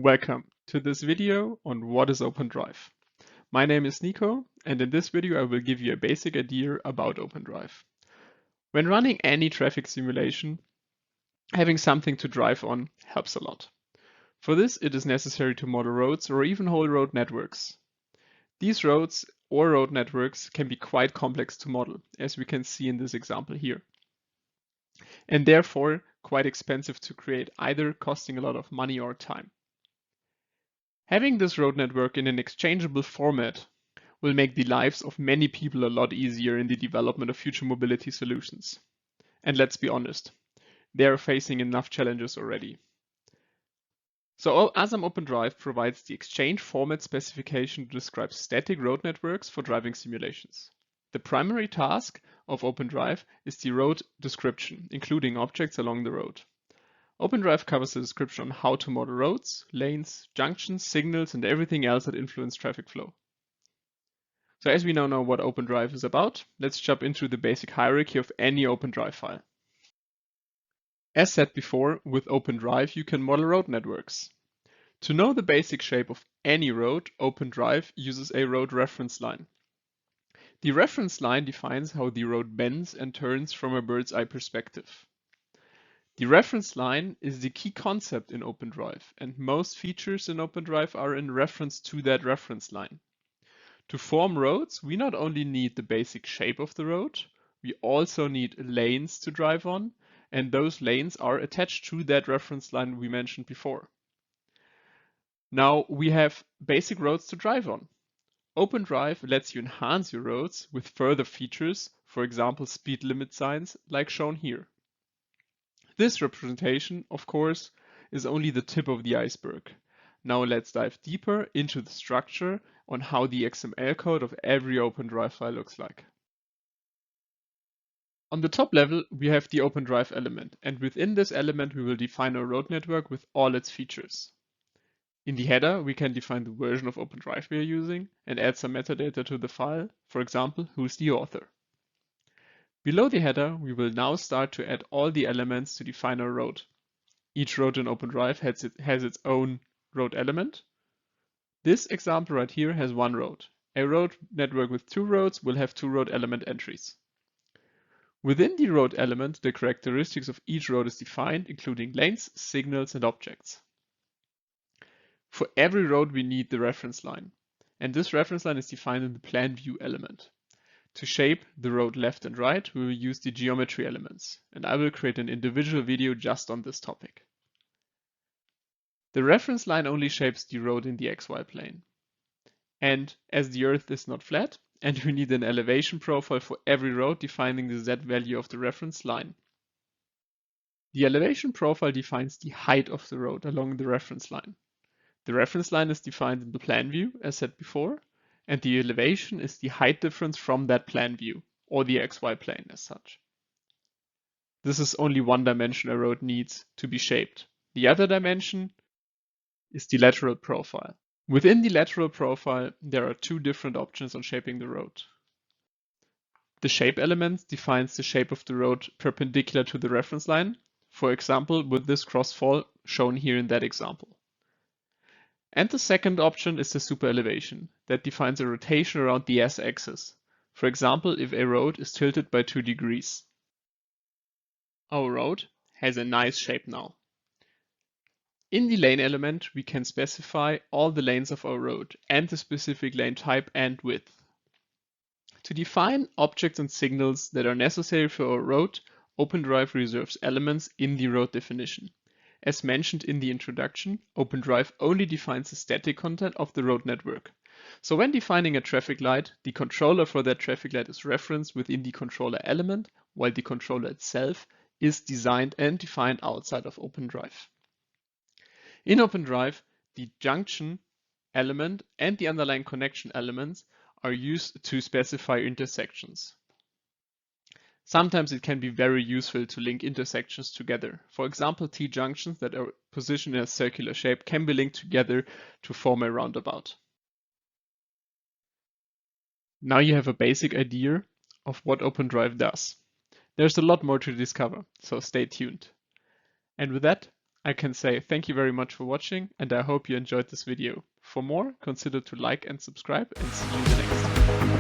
Welcome to this video on what is OpenDRIVE. My name is Nico, and in this video I will give you a basic idea about OpenDRIVE. When running any traffic simulation, having something to drive on helps a lot. For this, it is necessary to model roads or even whole road networks. These roads or road networks can be quite complex to model, as we can see in this example here, and therefore quite expensive to create, either costing a lot of money or time. Having this road network in an exchangeable format will make the lives of many people a lot easier in the development of future mobility solutions. And let's be honest, they are facing enough challenges already. So ASAM OpenDRIVE provides the exchange format specification to describe static road networks for driving simulations. The primary task of OpenDRIVE is the road description, including objects along the road. OpenDRIVE covers the description on how to model roads, lanes, junctions, signals, and everything else that influence traffic flow. So as we now know what OpenDRIVE is about, let's jump into the basic hierarchy of any OpenDRIVE file. As said before, with OpenDRIVE you can model road networks. To know the basic shape of any road, OpenDRIVE uses a road reference line. The reference line defines how the road bends and turns from a bird's eye perspective. The reference line is the key concept in OpenDRIVE, and most features in OpenDRIVE are in reference to that reference line. To form roads, we not only need the basic shape of the road, we also need lanes to drive on, and those lanes are attached to that reference line we mentioned before. Now we have basic roads to drive on. OpenDRIVE lets you enhance your roads with further features, for example speed limit signs like shown here. This representation, of course, is only the tip of the iceberg. Now let's dive deeper into the structure on how the XML code of every OpenDRIVE file looks like. On the top level, we have the OpenDRIVE element, and within this element we will define a road network with all its features. In the header, we can define the version of OpenDRIVE we are using and add some metadata to the file, for example, who's the author. Below the header, we will now start to add all the elements to define our road. Each road in OpenDRIVE has its own road element. This example right here has one road. A road network with two roads will have two road element entries. Within the road element, the characteristics of each road is defined, including lanes, signals, and objects. For every road, we need the reference line, and this reference line is defined in the plan view element. To shape the road left and right, we will use the geometry elements, and I will create an individual video just on this topic. The reference line only shapes the road in the XY plane. And as the Earth is not flat, and we need an elevation profile for every road defining the Z value of the reference line. The elevation profile defines the height of the road along the reference line. The reference line is defined in the plan view, as said before, and the elevation is the height difference from that plan view, or the XY plane as such. This is only one dimension a road needs to be shaped. The other dimension is the lateral profile. Within the lateral profile, there are two different options on shaping the road. The shape element defines the shape of the road perpendicular to the reference line, for example with this crossfall shown here in that example. And the second option is the super elevation that defines a rotation around the S-axis. For example, if a road is tilted by 2 degrees. Our road has a nice shape now. In the lane element, we can specify all the lanes of our road and the specific lane type and width. To define objects and signals that are necessary for our road, OpenDRIVE reserves elements in the road definition. As mentioned in the introduction, OpenDRIVE only defines the static content of the road network. So when defining a traffic light, the controller for that traffic light is referenced within the controller element, while the controller itself is designed and defined outside of OpenDRIVE. In OpenDRIVE, the junction element and the underlying connection elements are used to specify intersections. Sometimes it can be very useful to link intersections together. For example, T-junctions that are positioned in a circular shape can be linked together to form a roundabout. Now you have a basic idea of what OpenDRIVE does. There's a lot more to discover, so stay tuned. And with that, I can say thank you very much for watching, and I hope you enjoyed this video. For more, consider to like and subscribe, and see you in the next time.